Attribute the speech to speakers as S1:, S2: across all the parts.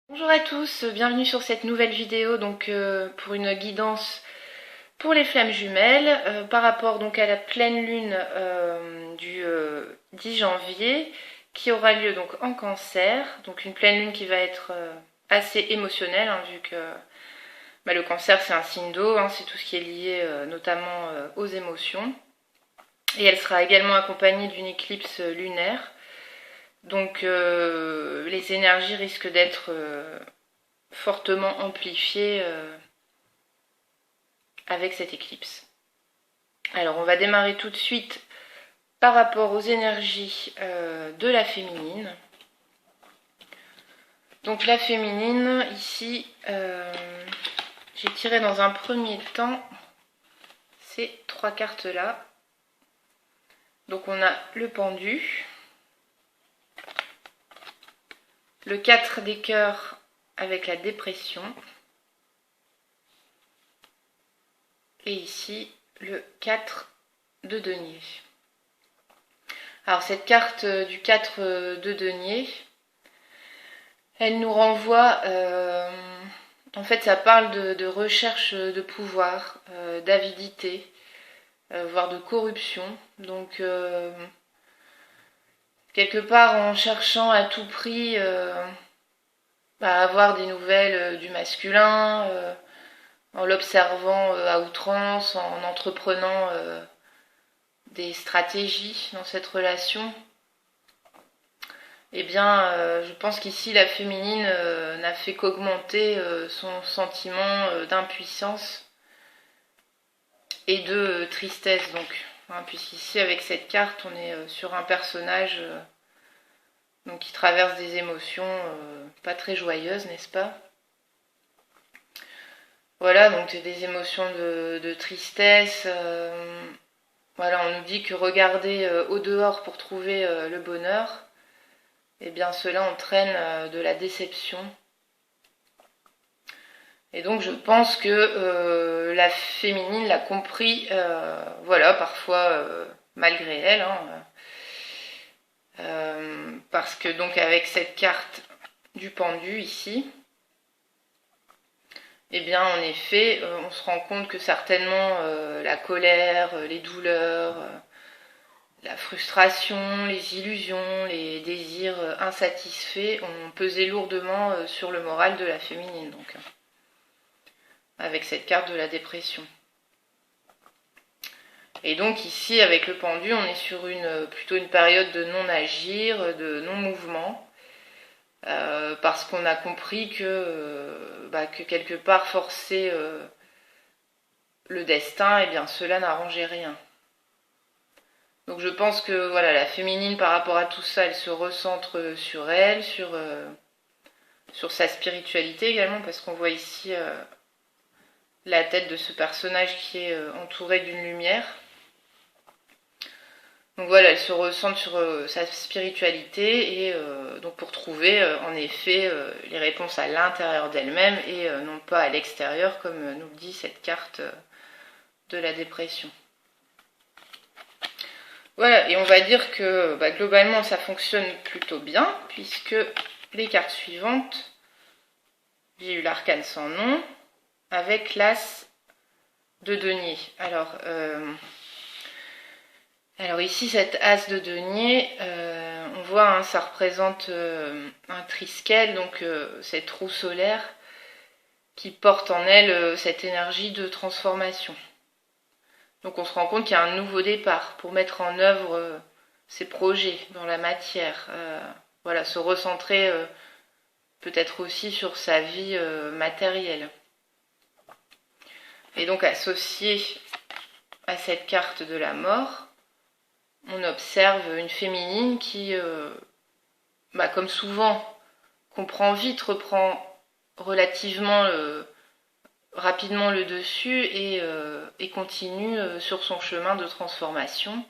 S1: Bonjour à tous, bienvenue sur cette nouvelle vidéo pour une guidance pour les flammes jumelles par rapport donc à la pleine lune du 10 janvier qui aura lieu donc en Cancer, donc une pleine lune qui va être assez émotionnelle vu que le Cancer c'est un signe d'eau, c'est tout ce qui est lié notamment aux émotions, et elle sera également accompagnée d'une éclipse lunaire. Donc les énergies risquent d'être fortement amplifiées avec cette éclipse. Alors on va démarrer tout de suite par rapport aux énergies de la féminine. Donc la féminine, ici, j'ai tiré dans un premier temps ces trois cartes-là. Donc on a le pendu, le 4 des cœurs avec la dépression, et ici le 4 de denier. Alors cette carte du 4 de denier, elle nous renvoie, en fait ça parle de recherche de pouvoir, d'avidité, voire de corruption. Donc quelque part en cherchant à tout prix à avoir des nouvelles du masculin, en l'observant à outrance, en entreprenant des stratégies dans cette relation, eh bien, je pense qu'ici la féminine n'a fait qu'augmenter son sentiment d'impuissance et de tristesse, donc. Puisqu'ici, avec cette carte, on est sur un personnage donc, qui traverse des émotions pas très joyeuses, n'est-ce pas? Voilà, donc des émotions de tristesse. Voilà, on nous dit que regarder au dehors pour trouver le bonheur, eh bien cela entraîne de la déception. Et donc je pense que la féminine l'a compris, voilà, parfois malgré elle, parce que donc avec cette carte du pendu ici, eh bien en effet, on se rend compte que certainement la colère, les douleurs, la frustration, les illusions, les désirs insatisfaits ont pesé lourdement sur le moral de la féminine, donc, avec cette carte de la dépression. Et donc ici, avec le pendu, on est sur plutôt une période de non-agir, de non-mouvement, parce qu'on a compris que quelque part forcer le destin, eh bien cela n'arrangeait rien. Donc je pense que voilà, la féminine par rapport à tout ça, elle se recentre sur elle, sur sa spiritualité également, parce qu'on voit ici la tête de ce personnage qui est entouré d'une lumière. Donc voilà, elle se recentre sur sa spiritualité, et donc pour trouver en effet les réponses à l'intérieur d'elle-même et non pas à l'extérieur, comme nous le dit cette carte de la dépression. Voilà, et on va dire que globalement ça fonctionne plutôt bien, puisque les cartes suivantes, j'ai eu l'arcane sans nom, avec l'as de denier. Alors ici, cet as de denier, on voit, ça représente un triskel, donc cette roue solaire qui porte en elle cette énergie de transformation. Donc on se rend compte qu'il y a un nouveau départ pour mettre en œuvre ses projets dans la matière. Voilà, se recentrer peut-être aussi sur sa vie matérielle. Et donc associé à cette carte de la mort, on observe une féminine qui, comme souvent, comprend vite, reprend relativement rapidement le dessus et continue sur son chemin de transformation.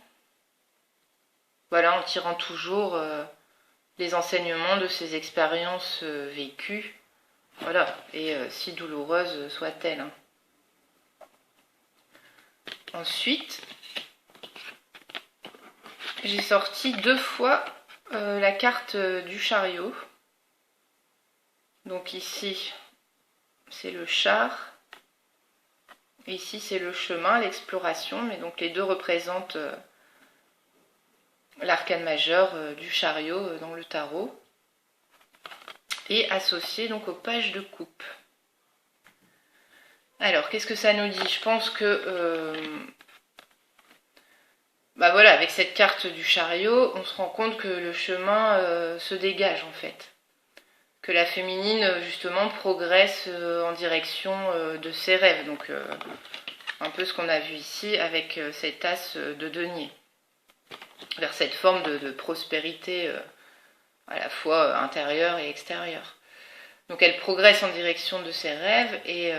S1: Voilà, en tirant toujours les enseignements de ses expériences vécues. Voilà, et si douloureuses soient-elles. Ensuite, j'ai sorti 2 fois la carte du chariot. Donc ici, c'est le char. Et ici, c'est le chemin, l'exploration. Mais donc les deux représentent l'arcane majeur du chariot dans le tarot. Et associé donc aux pages de coupe. Alors, qu'est-ce que ça nous dit? Je pense que... bah voilà, avec cette carte du chariot, on se rend compte que le chemin se dégage en fait. Que la féminine, justement, progresse en direction de ses rêves. Donc, un peu ce qu'on a vu ici avec cet as de denier. Vers cette forme de prospérité à la fois intérieure et extérieure. Donc, elle progresse en direction de ses rêves et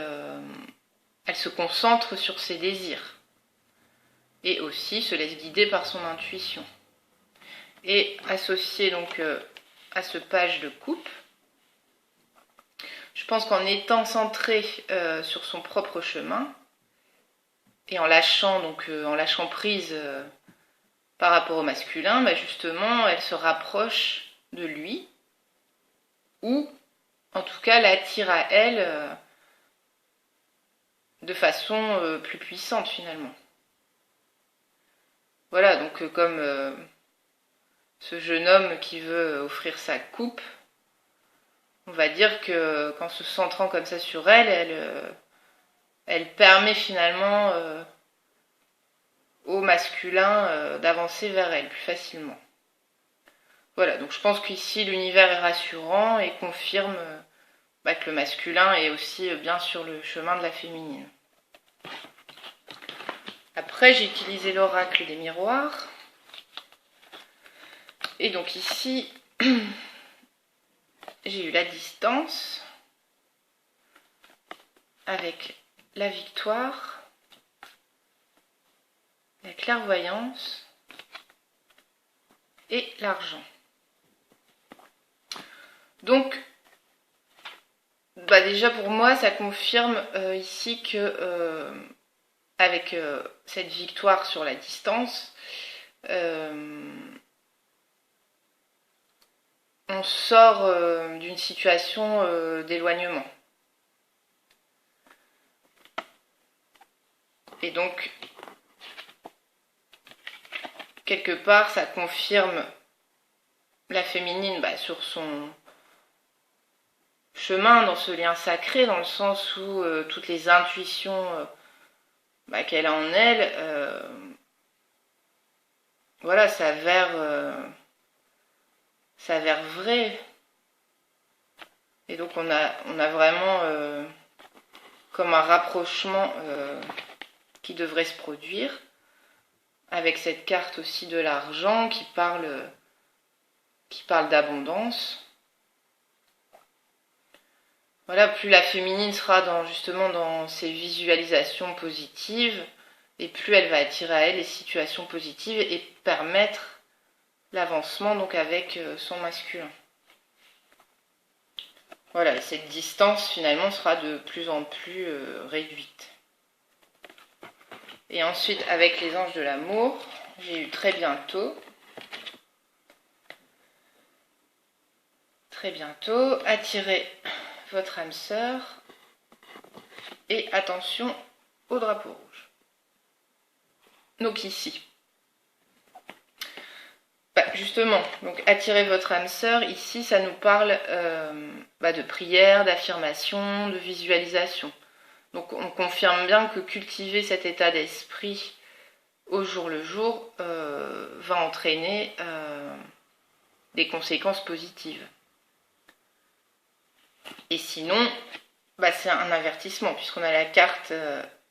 S1: elle se concentre sur ses désirs. Et aussi se laisse guider par son intuition. Et associé donc à ce page de coupe, je pense qu'en étant centrée sur son propre chemin et en lâchant prise par rapport au masculin, bah justement, elle se rapproche de lui ou en tout cas l'attire à elle de façon plus puissante finalement. Voilà, donc comme ce jeune homme qui veut offrir sa coupe, on va dire que qu'en se centrant comme ça sur elle, elle permet finalement au masculin d'avancer vers elle plus facilement. Voilà, donc je pense qu'ici l'univers est rassurant et confirme que le masculin est aussi bien sur le chemin de la féminine. Après, j'ai utilisé l'oracle des miroirs. Et donc ici, j'ai eu la distance avec la victoire, la clairvoyance et l'argent. Donc, déjà pour moi, ça confirme ici que avec cette victoire sur la distance, on sort d'une situation d'éloignement. Et donc, quelque part, ça confirme la féminine sur son chemin, dans ce lien sacré, dans le sens où toutes les intuitions qu'elle a en elle, voilà, s'avère vrai. Et donc on a vraiment comme un rapprochement qui devrait se produire, avec cette carte aussi de l'argent qui parle d'abondance. Voilà, plus la féminine sera justement dans ses visualisations positives, et plus elle va attirer à elle les situations positives et permettre l'avancement donc avec son masculin. Voilà, et cette distance finalement sera de plus en plus réduite. Et ensuite, avec les anges de l'amour, j'ai eu très bientôt, attirez votre âme sœur et attention au drapeau rouge. Donc ici, justement, donc attirer votre âme sœur, ici ça nous parle de prière, d'affirmation, de visualisation. Donc on confirme bien que cultiver cet état d'esprit au jour le jour va entraîner des conséquences positives. Et sinon, c'est un avertissement, puisqu'on a la carte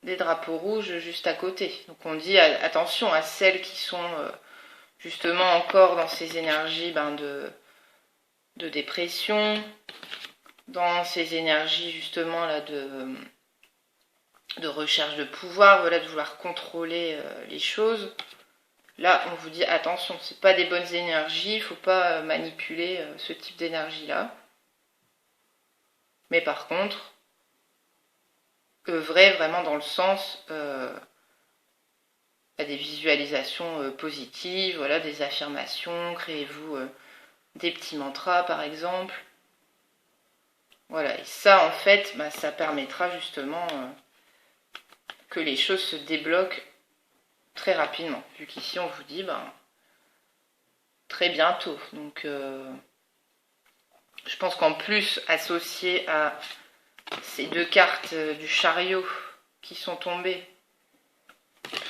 S1: des drapeaux rouges juste à côté. Donc on dit attention à celles qui sont justement encore dans ces énergies de dépression, dans ces énergies justement là de recherche de pouvoir, voilà, de vouloir contrôler les choses. Là, on vous dit attention, c'est pas des bonnes énergies, il faut pas manipuler ce type d'énergie-là. Mais par contre, œuvrez vraiment dans le sens des visualisations positives, voilà, des affirmations, créez-vous des petits mantras par exemple. Voilà, et ça en fait, bah, ça permettra justement que les choses se débloquent très rapidement. Vu qu'ici on vous dit bah, très bientôt. Donc je pense qu'en plus, associé à ces deux cartes du chariot qui sont tombées,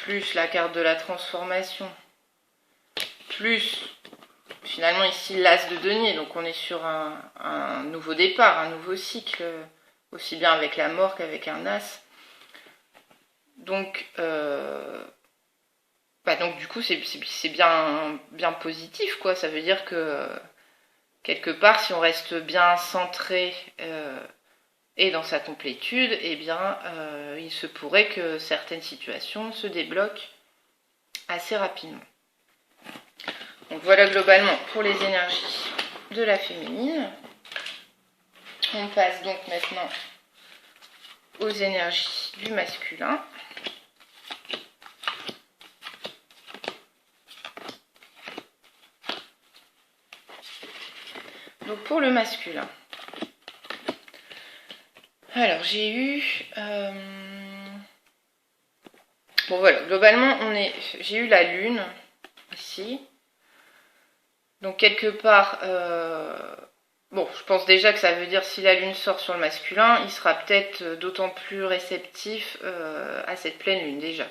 S1: plus la carte de la transformation, plus finalement ici l'as de denier, donc on est sur un nouveau départ, un nouveau cycle, aussi bien avec la mort qu'avec un as. Donc, donc du coup c'est bien positif, quoi. Ça veut dire que quelque part, si on reste bien centré et dans sa complétude, eh bien il se pourrait que certaines situations se débloquent assez rapidement. Donc voilà globalement pour les énergies de la féminine. On passe donc maintenant aux énergies du masculin. Donc pour le masculin. Alors j'ai eu... Bon voilà, globalement j'ai eu la lune ici. Donc quelque part, bon, je pense déjà que ça veut dire si la lune sort sur le masculin, il sera peut-être d'autant plus réceptif à cette pleine lune déjà.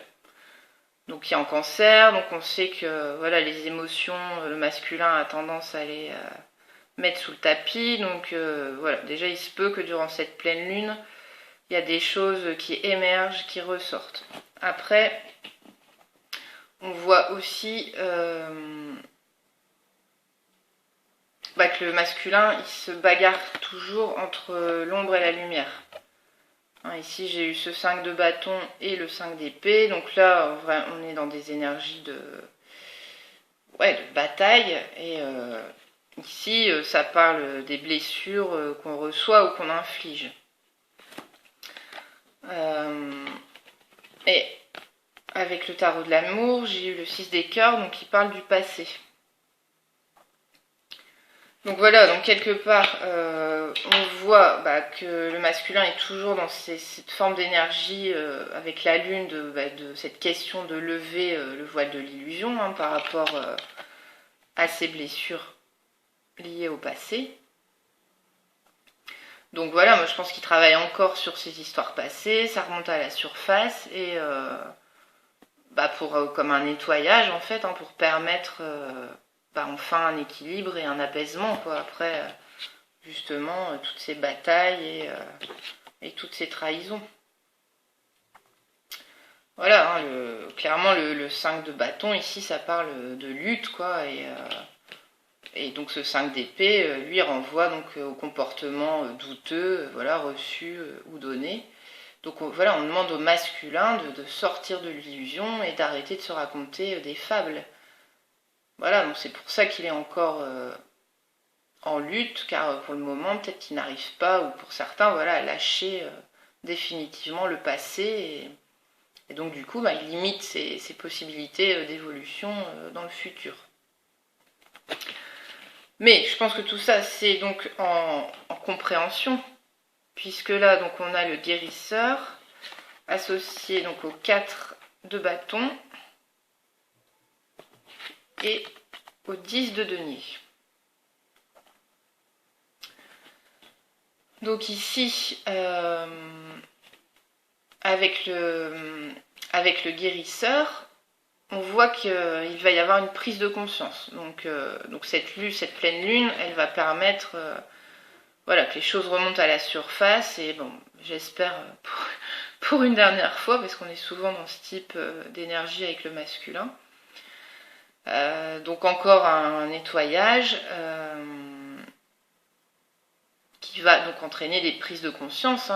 S1: Donc il est en cancer, donc on sait que voilà, les émotions, le masculin a tendance à les mettre sous le tapis. Donc voilà, déjà il se peut que durant cette pleine lune, il y a des choses qui émergent, qui ressortent. Après, on voit aussi que le masculin, il se bagarre toujours entre l'ombre et la lumière. Hein, ici, j'ai eu ce 5 de bâton et le 5 d'épée. Donc là, on est dans des énergies de bataille. Et ici, ça parle des blessures qu'on reçoit ou qu'on inflige. Et avec le tarot de l'amour, j'ai eu le 6 des cœurs, donc qui parle du passé. Donc voilà, donc quelque part, on voit que le masculin est toujours dans cette forme d'énergie avec la lune, de cette question de lever le voile de l'illusion par rapport à ses blessures liées au passé. Donc voilà, moi je pense qu'il travaille encore sur ses histoires passées, ça remonte à la surface et comme un nettoyage en fait, pour permettre enfin un équilibre et un apaisement, quoi. Après, justement, toutes ces batailles et toutes ces trahisons. Voilà, clairement le 5 de bâton, ici, ça parle de lutte, quoi. Et donc ce 5 d'épée, lui, renvoie donc au comportement douteux, voilà, reçu ou donné. Donc voilà, on demande au masculin de sortir de l'illusion et d'arrêter de se raconter des fables. Voilà, donc c'est pour ça qu'il est encore en lutte, car pour le moment, peut-être qu'il n'arrive pas, ou pour certains, voilà, à lâcher définitivement le passé. Et donc du coup, il limite ses possibilités d'évolution dans le futur. Mais je pense que tout ça, c'est donc en compréhension, puisque là, donc on a le guérisseur, associé donc aux 4 de bâton, et au 10 de denier. Donc ici, avec le guérisseur, on voit qu'il va y avoir une prise de conscience. Donc cette pleine lune, elle va permettre que les choses remontent à la surface. Et bon, j'espère pour une dernière fois, parce qu'on est souvent dans ce type d'énergie avec le masculin. Donc encore un nettoyage qui va donc entraîner des prises de conscience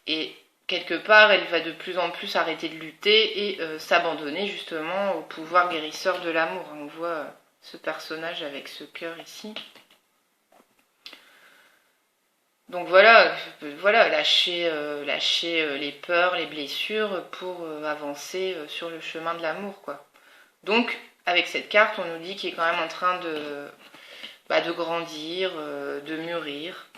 S1: et quelque part elle va de plus en plus arrêter de lutter et s'abandonner justement au pouvoir guérisseur de l'amour. On voit ce personnage avec ce cœur ici. Donc voilà, lâcher les peurs, les blessures pour avancer sur le chemin de l'amour, quoi. Donc, avec cette carte, on nous dit qu'il est quand même en train de grandir, de mûrir.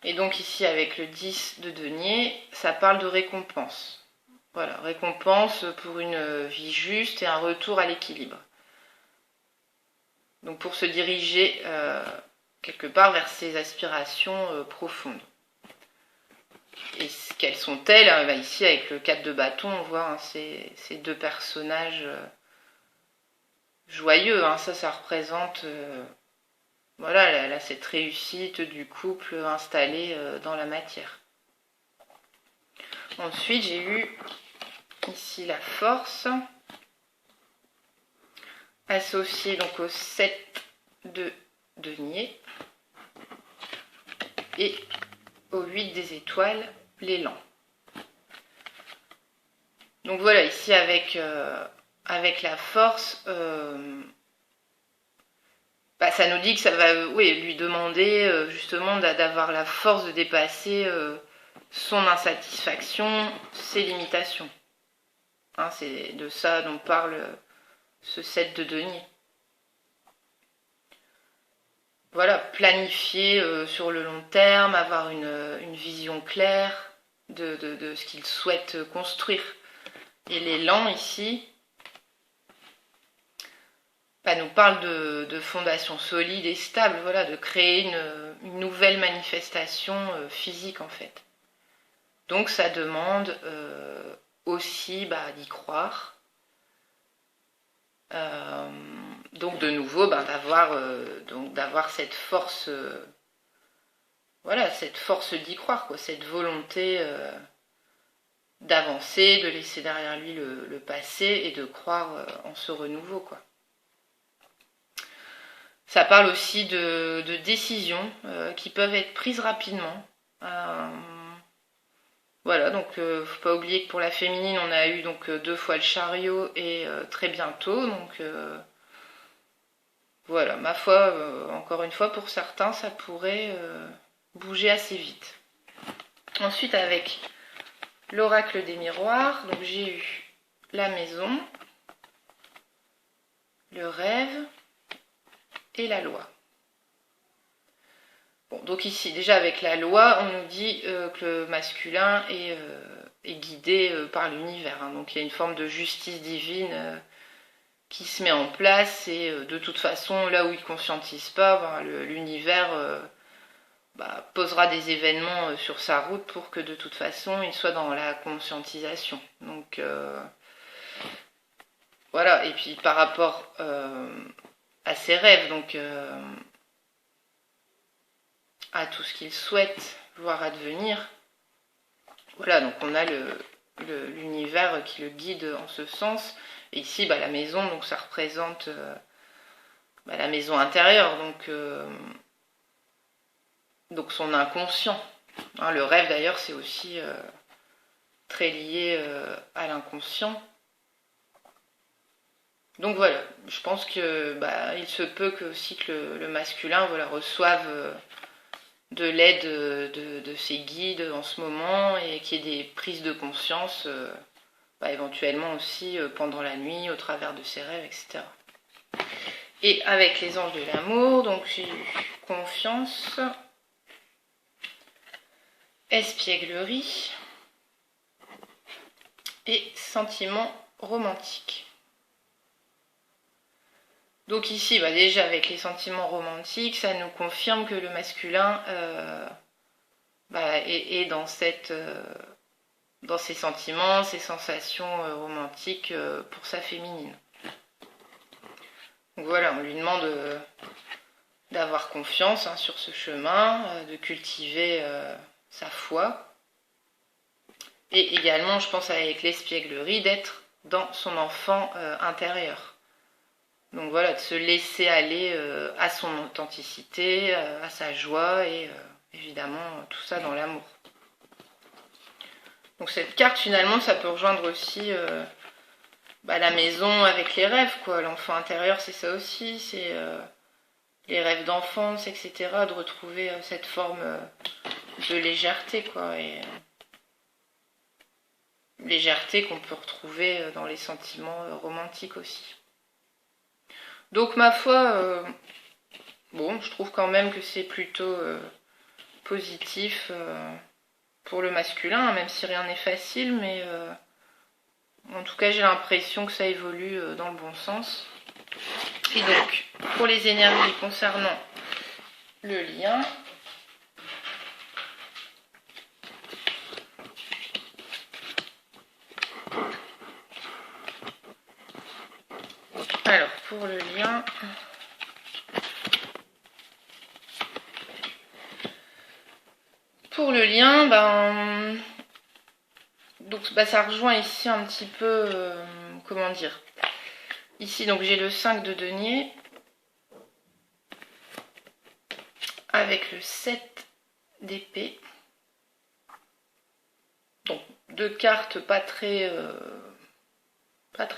S1: Et donc ici avec le 10 de denier, ça parle de récompense. Voilà, récompense pour une vie juste et un retour à l'équilibre. Donc pour se diriger quelque part vers ses aspirations profondes. Et quelles sont-elles? Ici avec le 4 de bâton, on voit ces deux personnages joyeux. Ça représente voilà, cette réussite du couple installé dans la matière. Ensuite, j'ai eu ici la force, associée donc au 7 de denier et au 8 des étoiles, l'élan. Donc voilà, ici avec la force, ça nous dit que ça va lui demander justement d'avoir la force de dépasser son insatisfaction, ses limitations. C'est de ça dont parle ce 7 de denier. Voilà, planifier sur le long terme, avoir une vision claire de ce qu'il souhaite construire. Et l'élan ici nous parle de fondation solide et stable, voilà, de créer une nouvelle manifestation physique en fait. Donc ça demande aussi d'y croire. Donc de nouveau d'avoir cette force, voilà, cette force d'y croire, quoi, cette volonté d'avancer, de laisser derrière lui le passé et de croire en ce renouveau, quoi. Ça parle aussi de décisions qui peuvent être prises rapidement. Voilà, donc faut pas oublier que pour la féminine, on a eu donc 2 fois le chariot et très bientôt. Donc voilà, ma foi, encore une fois, pour certains, ça pourrait bouger assez vite. Ensuite, avec l'oracle des miroirs, donc j'ai eu la maison, le rêve et la loi. Bon, donc ici, déjà avec la loi, on nous dit que le masculin est guidé par l'univers. Donc il y a une forme de justice divine qui se met en place et de toute façon, là où il ne conscientise pas, l'univers posera des événements sur sa route pour que de toute façon, il soit dans la conscientisation. Donc voilà, et puis par rapport à ses rêves, donc à tout ce qu'il souhaite voir advenir. Voilà, donc on a l'univers qui le guide en ce sens. Et ici, la maison, donc ça représente la maison intérieure, donc son inconscient. Le rêve d'ailleurs, c'est aussi très lié à l'inconscient. Donc voilà, je pense que il se peut que aussi que le masculin reçoive de l'aide de ses guides en ce moment et qu'il y ait des prises de conscience éventuellement aussi pendant la nuit au travers de ses rêves, etc. Et avec les anges de l'amour, donc j'ai eu confiance, espièglerie et sentiment romantique. Donc ici, déjà avec les sentiments romantiques, ça nous confirme que le masculin est dans ses sentiments, ses sensations romantiques pour sa féminine. Donc voilà, on lui demande d'avoir confiance sur ce chemin, de cultiver sa foi. Et également, je pense avec l'espièglerie, d'être dans son enfant intérieur. Donc voilà, de se laisser aller à son authenticité, à sa joie et évidemment tout ça dans l'amour. Donc cette carte finalement ça peut rejoindre aussi la maison avec les rêves, quoi. L'enfant intérieur c'est ça aussi, c'est les rêves d'enfance, etc. De retrouver cette forme de légèreté, quoi. Et légèreté qu'on peut retrouver dans les sentiments romantiques aussi. Donc ma foi, bon, je trouve quand même que c'est plutôt positif pour le masculin, hein, même si rien n'est facile, mais en tout cas j'ai l'impression que ça évolue dans le bon sens. Et donc, pour les énergies concernant le lien, alors pour le lien, donc ça rejoint ici un petit peu, comment dire, ici donc j'ai le 5 de denier avec le 7 d'épée. Donc deux cartes pas très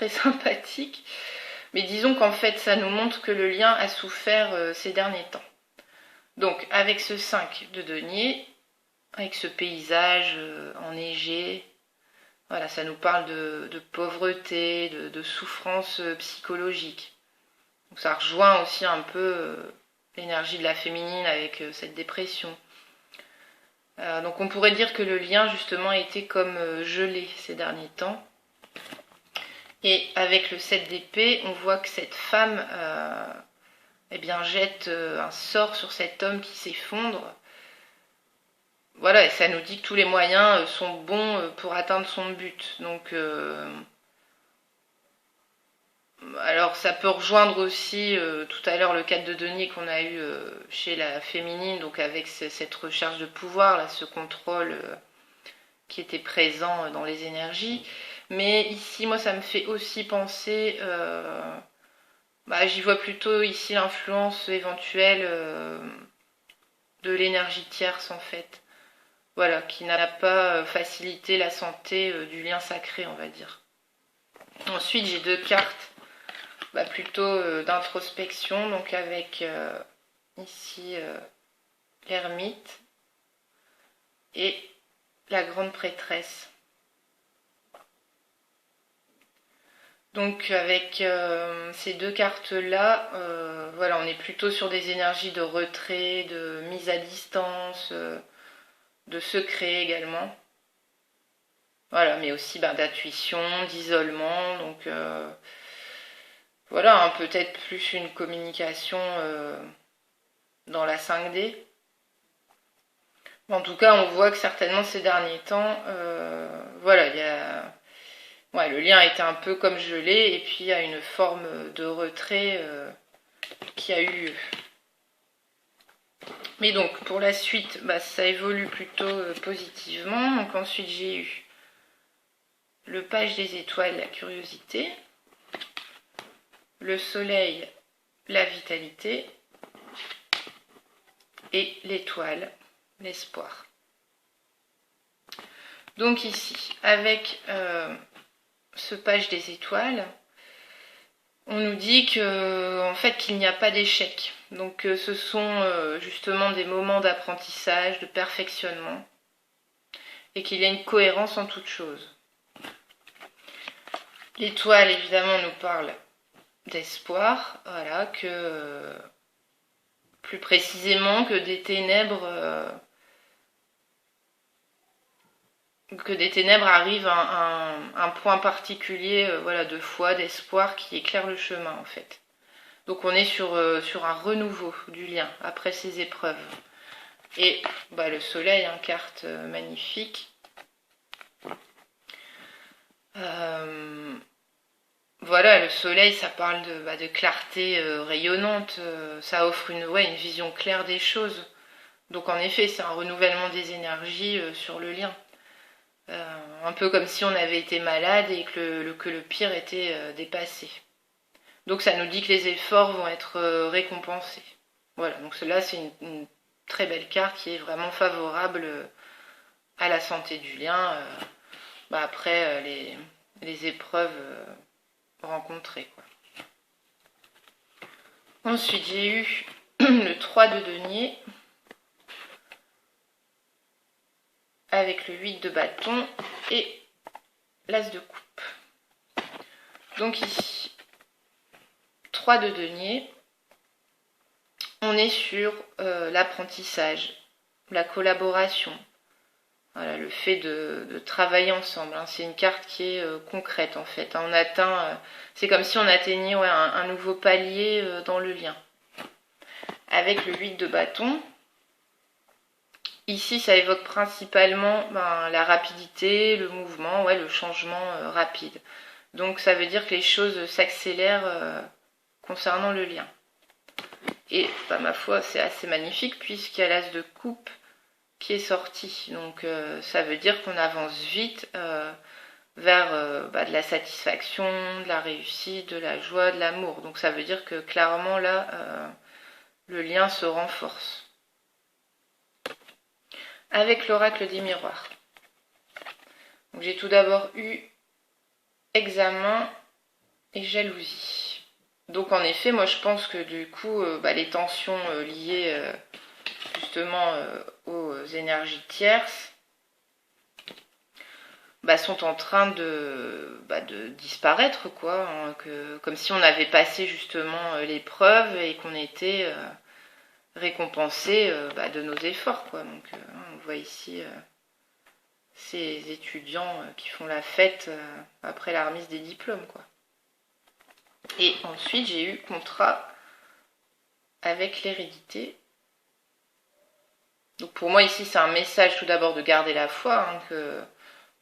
S1: sympathiques, mais disons qu'en fait ça nous montre que le lien a souffert ces derniers temps. Donc avec ce 5 de denier, avec ce paysage enneigé, voilà, ça nous parle de pauvreté, de souffrance psychologique. Donc ça rejoint aussi un peu l'énergie de la féminine avec cette dépression. Donc on pourrait dire que le lien justement a été comme gelé ces derniers temps. Et avec le 7 d'épée, on voit que cette femme eh bien, jette un sort sur cet homme qui s'effondre. Voilà, et ça nous dit que tous les moyens sont bons pour atteindre son but. Donc, alors ça peut rejoindre aussi tout à l'heure le 4 de denier qu'on a eu chez la féminine, donc avec cette recherche de pouvoir, là, ce contrôle qui était présent dans les énergies. Mais ici, moi, ça me fait aussi penser, j'y vois plutôt ici l'influence éventuelle de l'énergie tierce en fait. Voilà, qui n'a pas facilité la santé du lien sacré, on va dire. Ensuite, j'ai deux cartes plutôt d'introspection, donc avec ici l'ermite et la grande prêtresse. Donc avec ces deux cartes-là, voilà, on est plutôt sur des énergies de retrait, de mise à distance, de secret également. Voilà, mais aussi d'intuition, d'isolement. Donc voilà, peut-être plus une communication dans la 5D. En tout cas, on voit que certainement ces derniers temps, voilà, il y a... Ouais, le lien a été un peu comme gelé, et puis il y a une forme de retrait qui a eu lieu. Mais donc, pour la suite, ça évolue plutôt positivement. Donc ensuite, j'ai eu le page des étoiles, la curiosité, le soleil, la vitalité, et l'étoile, l'espoir. Donc ici, avec ce page des étoiles, on nous dit que, en fait, qu'il n'y a pas d'échec. Donc ce sont justement des moments d'apprentissage, de perfectionnement, et qu'il y a une cohérence en toute chose. L'étoile, évidemment, nous parle d'espoir, voilà, que plus précisément que des ténèbres arrivent à un point particulier voilà, de foi, d'espoir qui éclaire le chemin en fait. Donc on est sur un renouveau du lien après ces épreuves. Et le soleil, une carte magnifique. Voilà, le soleil, ça parle de clarté rayonnante, ça offre une vision claire des choses. Donc en effet, c'est un renouvellement des énergies sur le lien. Un peu comme si on avait été malade et que le pire était dépassé. Donc ça nous dit que les efforts vont être récompensés. Voilà, donc cela c'est une très belle carte qui est vraiment favorable à la santé du lien après les épreuves rencontrées. Quoi. Ensuite j'ai eu le 3 de denier avec le 8 de bâton et l'as de coupe. Donc ici, 3 de denier, on est sur l'apprentissage, la collaboration. Voilà, le fait de travailler ensemble. Hein. C'est une carte qui est concrète en fait. Hein. On atteint, c'est comme si on atteignait un nouveau palier dans le lien. Avec le 8 de bâton, ici ça évoque principalement la rapidité, le mouvement, le changement rapide. Donc ça veut dire que les choses s'accélèrent concernant le lien. Et ma foi, c'est assez magnifique puisqu'il y a l'as de coupe qui est sorti. Donc ça veut dire qu'on avance vite vers de la satisfaction, de la réussite, de la joie, de l'amour. Donc ça veut dire que clairement là, le lien se renforce. Avec l'oracle des miroirs. Donc j'ai tout d'abord eu examen et jalousie. Donc en effet, moi je pense que du coup, les tensions liées justement aux énergies tierces sont en train de disparaître, quoi. Hein, comme si on avait passé justement l'épreuve et qu'on était récompensé de nos efforts, quoi. Donc on voit ici ces étudiants qui font la fête après la remise des diplômes, quoi. Et ensuite j'ai eu contrat avec l'hérédité. Donc pour moi ici c'est un message tout d'abord de garder la foi, hein, que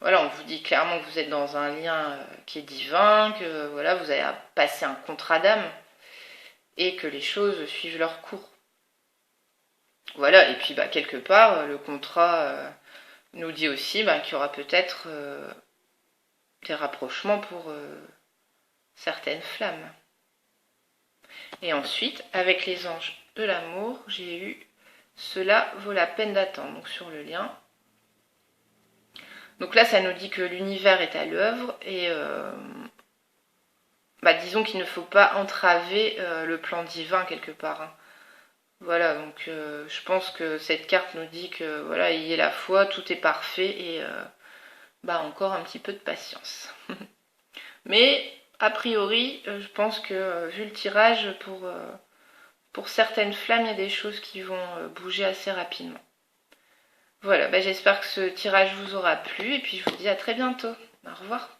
S1: voilà, on vous dit clairement que vous êtes dans un lien qui est divin, que voilà, vous avez passé un contrat d'âme et que les choses suivent leur cours. Voilà, et puis quelque part le contrat nous dit aussi qu'il y aura peut-être des rapprochements pour certaines flammes. Et ensuite, avec les anges de l'amour, j'ai eu cela vaut la peine d'attendre, donc sur le lien. Donc là, ça nous dit que l'univers est à l'œuvre et disons qu'il ne faut pas entraver le plan divin quelque part. Hein. Voilà, donc je pense que cette carte nous dit que voilà, ayez la foi, tout est parfait et encore un petit peu de patience. Mais a priori, je pense que vu le tirage, pour certaines flammes, il y a des choses qui vont bouger assez rapidement. Voilà, j'espère que ce tirage vous aura plu et puis je vous dis à très bientôt. Au revoir.